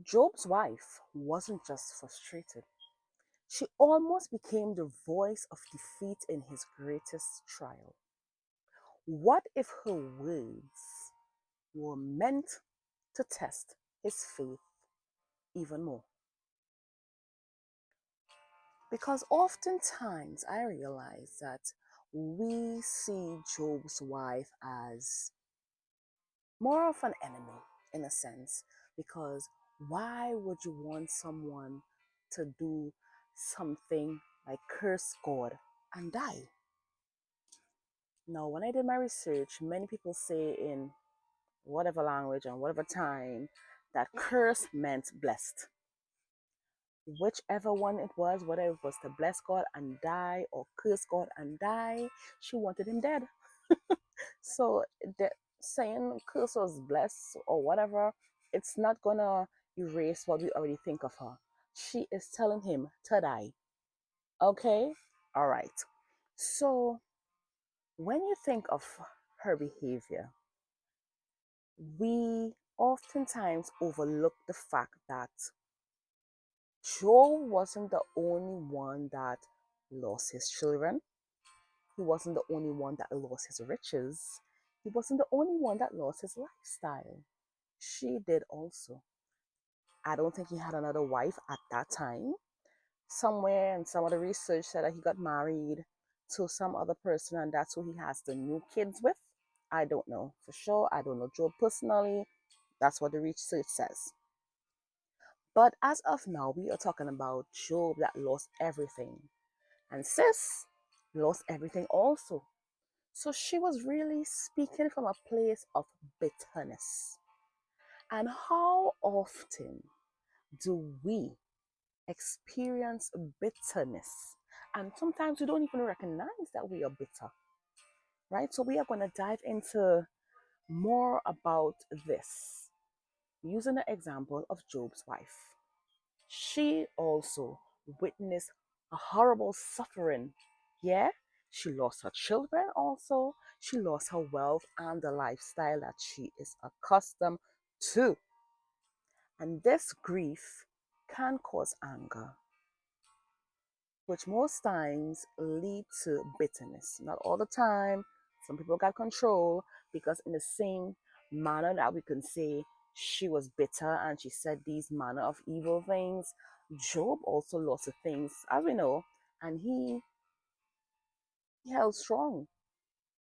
Job's wife wasn't just frustrated, she almost became the voice of defeat in his greatest trial. What if her words were meant to test his faith even more? Because oftentimes I realize that we see Job's wife as more of an enemy in a sense. Because why would you want someone to do something like curse God and die? Now, when I did my research, many people say in whatever language and whatever time that curse meant blessed. Whichever one it was, whether it was to bless God and die or curse God and die, she wanted him dead. So the saying curse was blessed or whatever, it's not gonna erase what we already think of her. She is telling him to die. Okay? All right. So when you think of her behavior, we oftentimes overlook the fact that Job wasn't the only one that lost his children. He wasn't the only one that lost his riches. He wasn't the only one that lost his lifestyle. She did also. I don't think he had another wife at that time. Somewhere in some of the research said that he got married to some other person and that's who he has the new kids with. I don't know for sure. I don't know Job personally. That's what the research says. But as of now, we are talking about Job that lost everything. And sis lost everything also. So she was really speaking from a place of bitterness. And how often do we experience bitterness? And sometimes we don't even recognize that we are bitter, right? So we are going to dive into more about this using the example of Job's wife. She also witnessed a horrible suffering. Yeah, she lost her children also. She lost her wealth and the lifestyle that she is accustomed to. And this grief can cause anger, which most times lead to bitterness. Not all the time. Some people got control because in the same manner that we can say she was bitter and she said these manner of evil things, Job also lost the things, as we know, and he held strong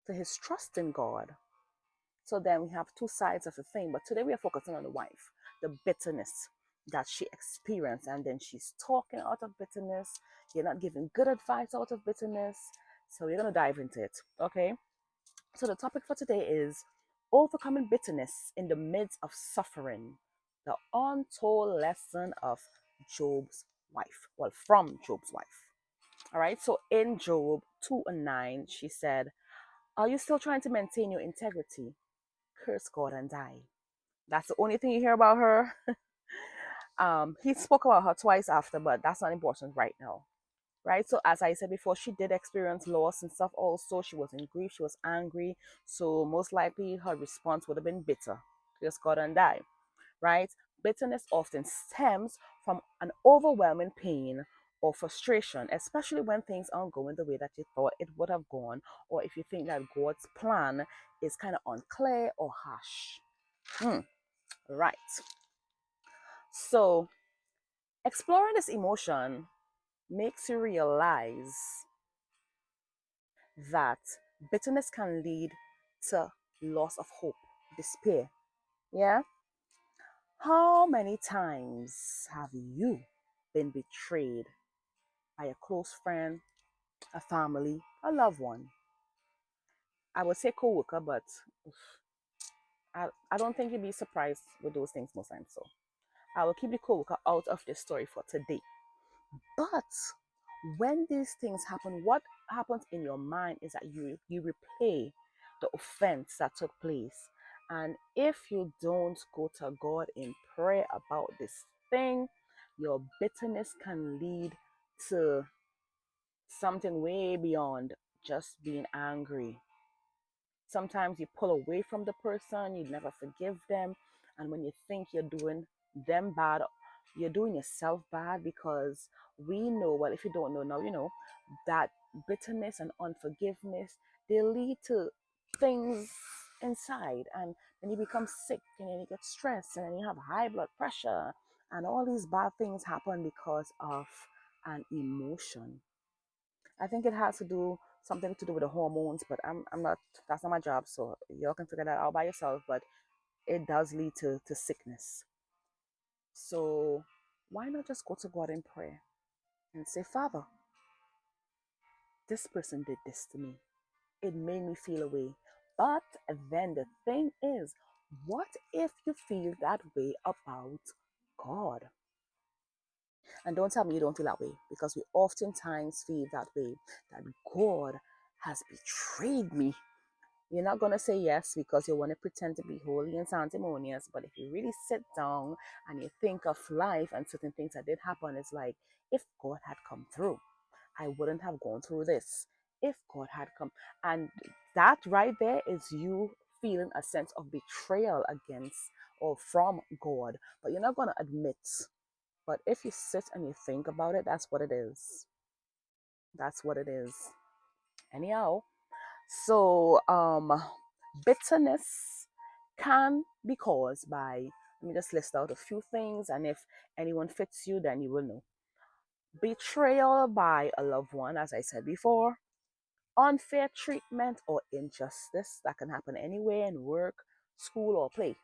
to his trust in God. So then we have two sides of the thing. But today we are focusing on the wife, the bitterness that she experienced. And then she's talking out of bitterness. You're not giving good advice out of bitterness. So we're going to dive into it. Okay. So the topic for today is overcoming bitterness in the midst of suffering. The untold lesson of Job's wife. Well, from Job's wife. All right. So in Job 2 and 9, she said, are you still trying to maintain your integrity? Curse God and die. That's the only thing you hear about her. He spoke about her twice after, but that's not important right now. Right? So as I said before, she did experience loss and stuff also. She was in grief, she was angry. So most likely her response would have been bitter. Curse God and die. Right? Bitterness often stems from an overwhelming pain or frustration, especially when things aren't going the way that you thought it would have gone, or if you think that God's plan is kind of unclear or harsh. Right. So, exploring this emotion makes you realize that bitterness can lead to loss of hope, despair. Yeah? How many times have you been betrayed by a close friend, a family, a loved one? I would say co-worker, but I don't think you'd be surprised with those things most times. So I will keep the co-worker out of this story for today. But when these things happen, what happens in your mind is that you replay the offense that took place. And if you don't go to God in prayer about this thing, your bitterness can lead to something way beyond just being angry. Sometimes you pull away from the person, you never forgive them, and when you think you're doing them bad, you're doing yourself bad, because we know, well, if you don't know now, you know that bitterness and unforgiveness, they lead to things inside, and then you become sick, and then you get stressed, and then you have high blood pressure, and all these bad things happen because of an emotion. I think it has to do something to do with the hormones, but I'm not, that's not my job, so y'all can figure that out by yourself. But it does lead to sickness. So why not just go to God in prayer and say, Father, this person did this to me. It made me feel away. But then the thing is, what if you feel that way about God? And don't tell me you don't feel that way, because we oftentimes feel that way, that God has betrayed me. You're not going to say yes because you want to pretend to be holy and sanctimonious. But if you really sit down and you think of life and certain things that did happen, it's like, if God had come through, I wouldn't have gone through this. If God had come. And that right there is you feeling a sense of betrayal against or from God. But you're not going to admit. But if you sit and you think about it, that's what it is. That's what it is. Anyhow, so bitterness can be caused by, let me just list out a few things, and if anyone fits you, then you will know. Betrayal by a loved one, as I said before, unfair treatment or injustice that can happen anywhere, in work, school, or play.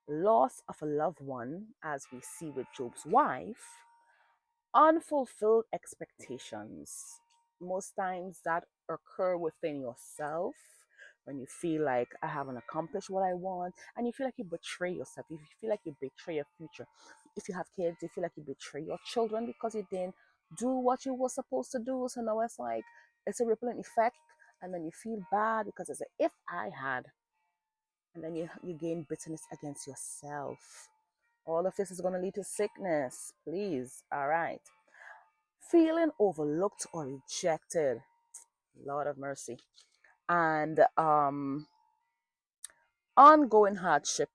Loss of a loved one, as we see with Job's wife. Unfulfilled expectations. Most times that occur within yourself, when you feel like I haven't accomplished what I want, and you feel like you betray yourself. If you feel like you betray your future, if you have kids, you feel like you betray your children because you didn't do what you were supposed to do. So now it's like it's a rippling effect, and then you feel bad because it's like, if I had, and then you gain bitterness against yourself. All of this is going to lead to sickness. Please. All right. Feeling overlooked or rejected. Lord of mercy. And ongoing hardship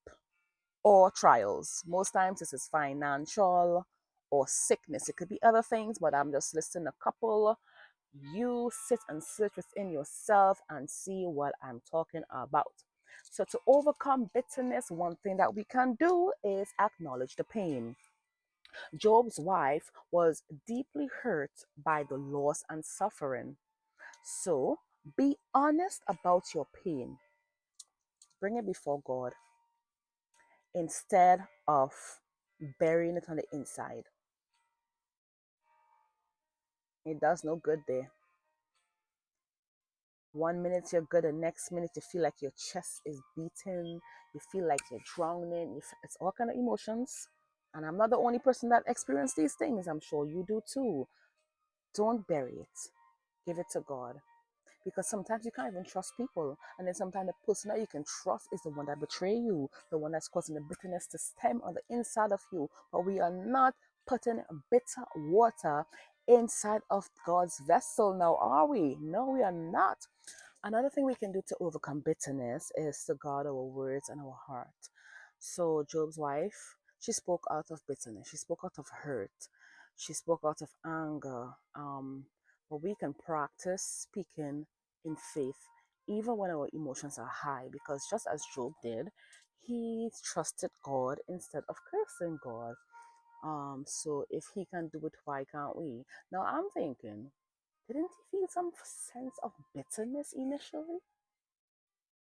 or trials. Most times this is financial or sickness. It could be other things, but I'm just listing a couple. You sit and search within yourself and see what I'm talking about. So to overcome bitterness, one thing that we can do is acknowledge the pain. Job's wife was deeply hurt by the loss and suffering. So be honest about your pain. Bring it before God instead of burying it on the inside. It does no good there. 1 minute you're good, the next minute you feel like your chest is beating, you feel like you're drowning. It's all kind of emotions. And I'm not the only person that experienced these things. I'm sure you do too. Don't bury it. Give it to God. Because sometimes you can't even trust people, and then sometimes the person that you can trust is the one that betray you, the one that's causing the bitterness to stem on the inside of you. But we are not putting bitter water inside of God's vessel now, are we? No, we are not. Another thing we can do to overcome bitterness is to guard our words and our heart. So Job's wife, she spoke out of bitterness, she spoke out of hurt, she spoke out of anger. But we can practice speaking in faith even when our emotions are high, because just as Job did, he trusted God instead of cursing God. So if he can do it, why can't we? Now I'm thinking, didn't he feel some sense of bitterness initially?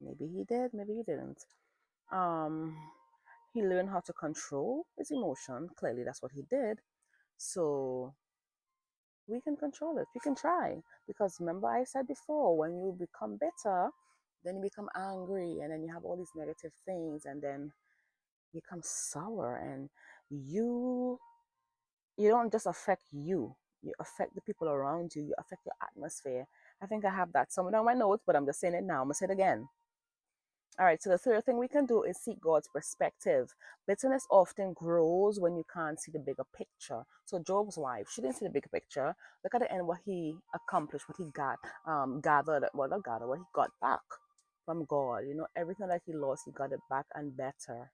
Maybe he did, maybe he didn't. Um, he learned how to control his emotion. Clearly, that's what he did. So we can control it. We can try. Because remember, I said before, when you become bitter, then you become angry, and then you have all these negative things, and then you become sour, and you you don't just affect you affect the people around you, you affect your atmosphere. I think I have that somewhere on my notes, but I'm just saying it now. I'm gonna say it again. All right, so the third thing we can do is seek God's perspective. Bitterness often grows when you can't see the bigger picture. So Job's wife, she didn't see the bigger picture. Look at the end, what he accomplished, what he got, gathered, well, not gathered, what he got back from God. You know, everything that he lost, he got it back and better.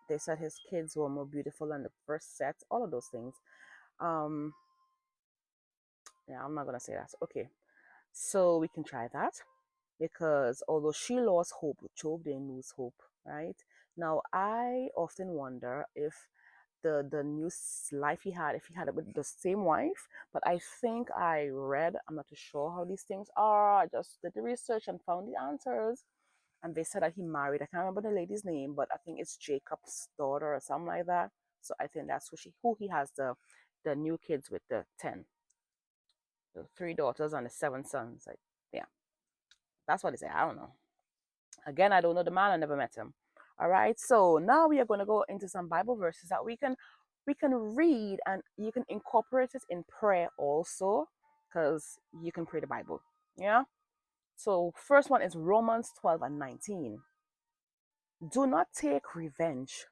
they said his kids were more beautiful than the first set, all of those things. Um, yeah, I'm not gonna say that. Okay, so we can try that because although she lost hope, Job didn't lose hope, right? Now, I often wonder if the new life he had, if he had it with the same wife, but I think I read, I'm not too sure how these things are. I just did the research and found the answers. And they said that he married, I can't remember the lady's name, but I think it's Jacob's daughter or something like that. So I think that's who he has the new kids with, the 10, the 3 daughters and the 7 sons. Like, yeah, that's what they say. I don't know. Again, I don't know the man. I never met him. All right. So now we are going to go into some Bible verses that we can read, and you can incorporate it in prayer also, because you can pray the Bible. Yeah. So first one is Romans 12 and 19. Do not take revenge,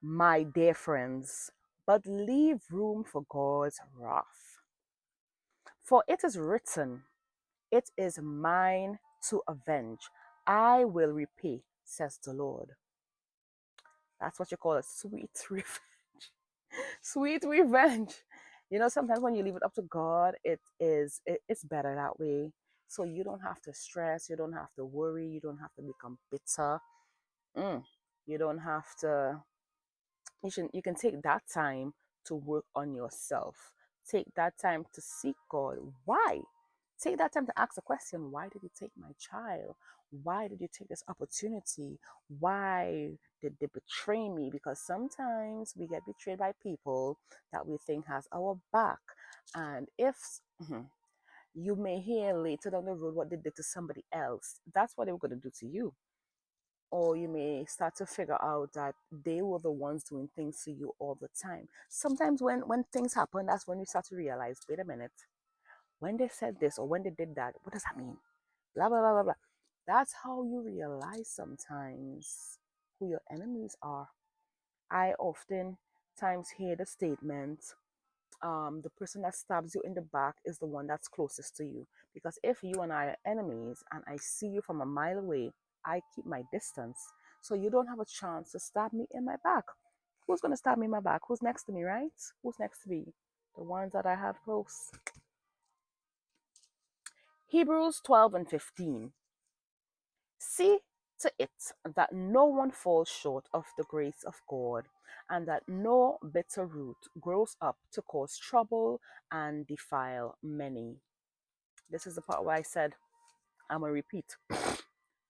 my dear friends, but leave room for God's wrath. For it is written, it is mine to avenge. I will repay, says the Lord. That's what you call a sweet revenge. Sweet revenge. Sometimes when you leave it up to God, it's better that way. So you don't have to stress, you don't have to worry, you don't have to become bitter. Mm. You don't have to you can take that time to work on yourself. Take that time to seek God. Why? Take that time to ask the question, why did you take my child? Why did you take this opportunity? Why did they betray me? Because sometimes we get betrayed by people that we think has our back. And if you may hear later down the road what they did to somebody else, that's what they were going to do to you. Or you may start to figure out that they were the ones doing things to you all the time. Sometimes when things happen, that's when you start to realize, wait a minute, when they said this or when they did that, what does that mean? Blah, blah, blah, blah, blah. That's how you realize sometimes who your enemies are. I often times hear the statement, the person that stabs you in the back is the one that's closest to you. Because if you and I are enemies and I see you from a mile away, I keep my distance. So you don't have a chance to stab me in my back. Who's going to stab me in my back? Who's next to me, right? Who's next to me? The ones that I have close. Hebrews 12 and 15. See to it that no one falls short of the grace of God, and that no bitter root grows up to cause trouble and defile many. This is the part where I said, I'm going to repeat.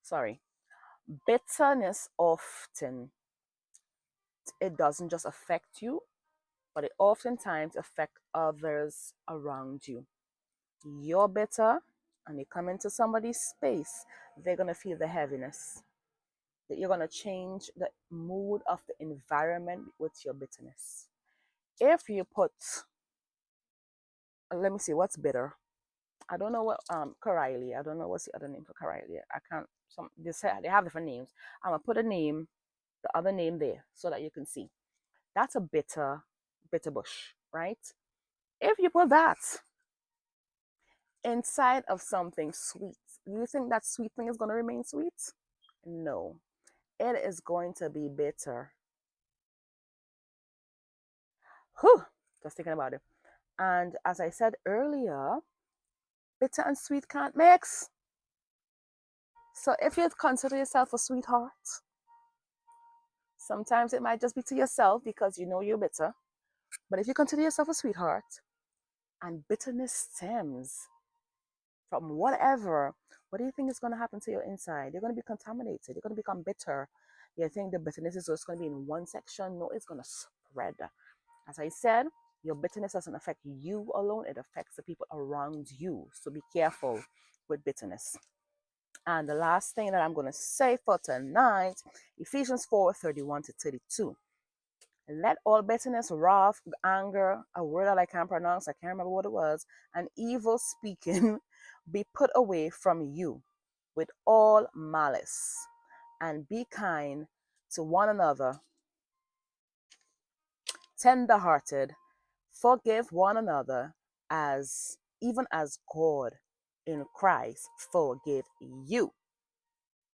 Sorry. Bitterness often, it doesn't just affect you, but it oftentimes affects others around you. You're bitter, and you come into somebody's space, they're going to feel the heaviness. That you're going to change the mood of the environment with your bitterness. If you put, let me see, what's bitter? I don't know what Karaili. I don't know what's the other name for Karaili. I can't. They have different names. I'm gonna put a name, the other name there, so that you can see. That's a bitter bush, right? If you put that inside of something sweet, do you think that sweet thing is gonna remain sweet? No, it is going to be bitter. Whew, just thinking about it. And as I said earlier, bitter and sweet can't mix. So if you consider yourself a sweetheart, sometimes it might just be to yourself because you know you're bitter. But if you consider yourself a sweetheart and bitterness stems from whatever, what do you think is going to happen to your inside? You're going to be contaminated. You're going to become bitter. You think the bitterness is just going to be in one section? No, it's going to spread. As I said, your bitterness doesn't affect you alone. It affects the people around you. So be careful with bitterness. And the last thing that I'm going to say for tonight, Ephesians 4:31 to 32. Let all bitterness, wrath, anger, a word that I can't pronounce, I can't remember what it was, and evil speaking be put away from you with all malice, and be kind to one another, tender-hearted, forgive one another, as even as God in Christ forgive you.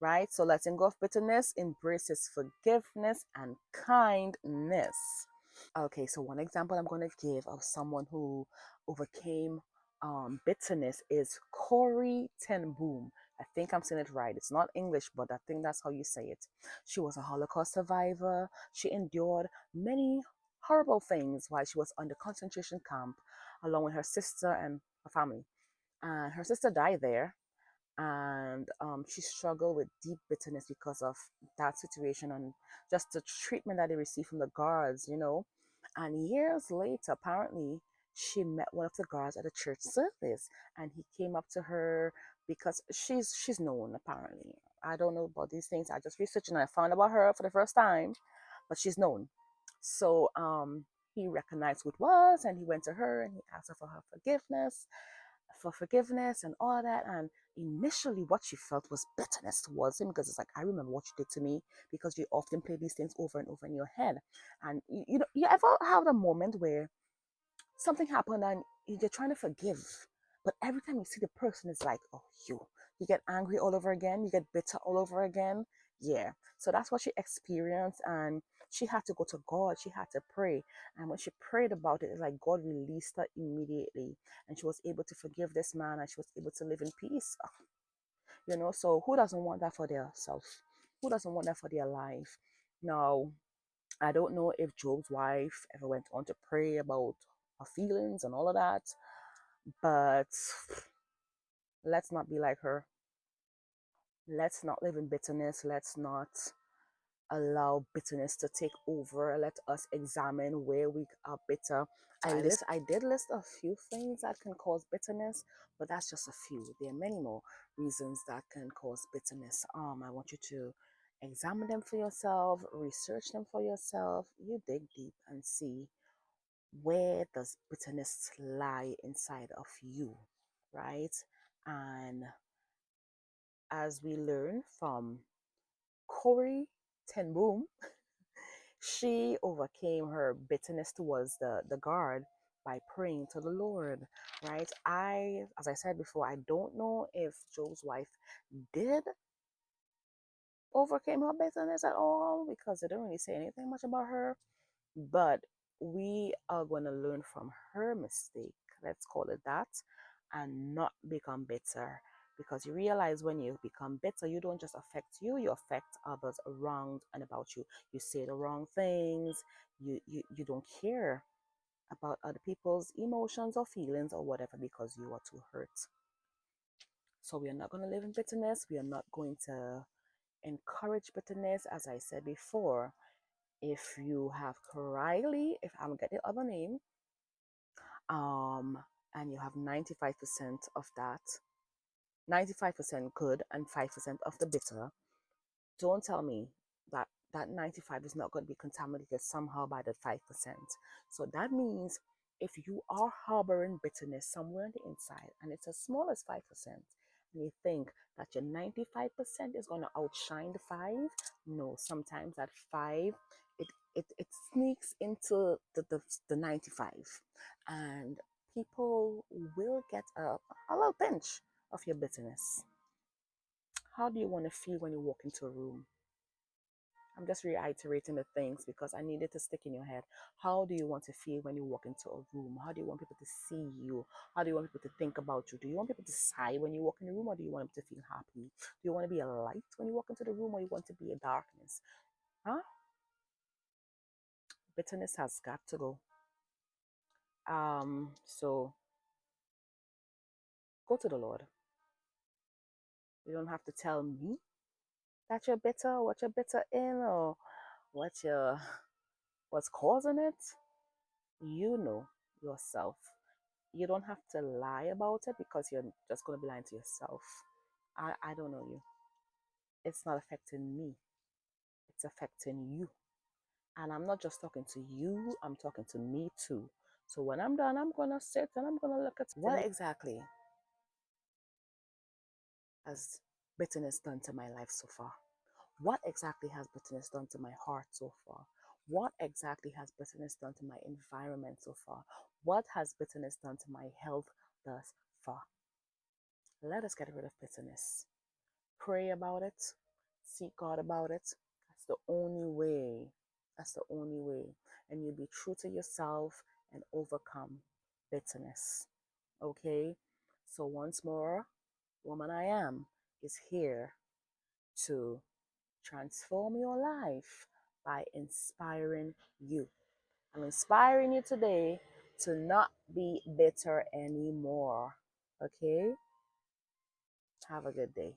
right? So letting go of bitterness embraces forgiveness and kindness. Okay, so one example I'm going to give of someone who overcame bitterness is Corey Ten Boom. I think I'm saying it right. It's not English, but I think that's how you say it. She was a Holocaust survivor. She endured many horrible things while she was under concentration camp, along with her sister and her family. And her sister died there, and she struggled with deep bitterness because of that situation and just the treatment that they received from the guards, you know. And years later, apparently, she met one of the guards at a church service, and he came up to her because she's known apparently. I don't know about these things. I just researched and I found about her for the first time, but she's known. So he recognized who it was, and he went to her and he asked her for forgiveness and all that. And initially, what she felt was bitterness towards him because it's like, I remember what you did to me, because you often play these things over and over in your head. And you know, you ever have a moment where something happened and you're trying to forgive, but every time you see the person, it's like, oh, you get angry all over again, you get bitter all over again. Yeah. So that's what she experienced, and she had to go to God. She had to pray, and when she prayed about it, it's like God released her immediately, and she was able to forgive this man, and she was able to live in peace. You know, so who doesn't want that for their self? Who doesn't want that for their life? Now, I don't know if Job's wife ever went on to pray about her feelings and all of that, but let's not be like her. Let's not live in bitterness. Let's not allow bitterness to take over. Let us examine where we are bitter. I did list a few things that can cause bitterness, but that's just a few. There are many more reasons that can cause bitterness. I want you to examine them for yourself, research them for yourself. You dig deep and see, where does bitterness lie inside of you, right? And as we learn from Corey Ten Boom, she overcame her bitterness towards the guard by praying to the Lord, right? As I said before, I don't know if Job's wife did overcame her bitterness at all, because they don't really say anything much about her. But we are going to learn from her mistake, let's call it that, and not become bitter. Because you realize, when you become bitter, you don't just affect you, you affect others around and about you. You say the wrong things, you don't care about other people's emotions or feelings or whatever, because you are too hurt. So we are not going to live in bitterness. We are not going to encourage bitterness. As I said before, if you have Riley, if I'm getting the other name, um, and you have 95% of that, 95% good and 5% of the bitter, don't tell me that that 95 is not going to be contaminated somehow by that 5%. So that means, if you are harboring bitterness somewhere on the inside and it's as small as 5%, and you think that your 95% is going to outshine the 5, no, sometimes that 5, it sneaks into the 95, and people will get a little pinch of your bitterness. How do you want to feel when you walk into a room? I'm just reiterating the things because I need it to stick in your head. How do you want to feel when you walk into a room? How do you want people to see you? How do you want people to think about you? Do you want people to sigh when you walk in the room, or do you want them to feel happy? Do you want to be a light when you walk into the room, or you want to be a darkness? Huh? Bitterness has got to go. So go to the Lord. You don't have to tell me that you're bitter, what you're bitter in, or what you're what's causing it. You know yourself. You don't have to lie about it, because you're just going to be lying to yourself. I don't know you. It's not affecting me, it's affecting you. And I'm not just talking to you, I'm talking to me too. So when I'm done, I'm going to sit and I'm going to look at what exactly has bitterness done to my life so far. What exactly has bitterness done to my heart so far? What exactly has bitterness done to my environment so far? What has bitterness done to my health thus far? Let us get rid of bitterness. Pray about it. Seek God about it. That's the only way. That's the only way. And you'll be true to yourself and overcome bitterness. Okay? So, once more, Woman I Am is here to transform your life by inspiring you. I'm inspiring you today to not be bitter anymore. Okay? Have a good day.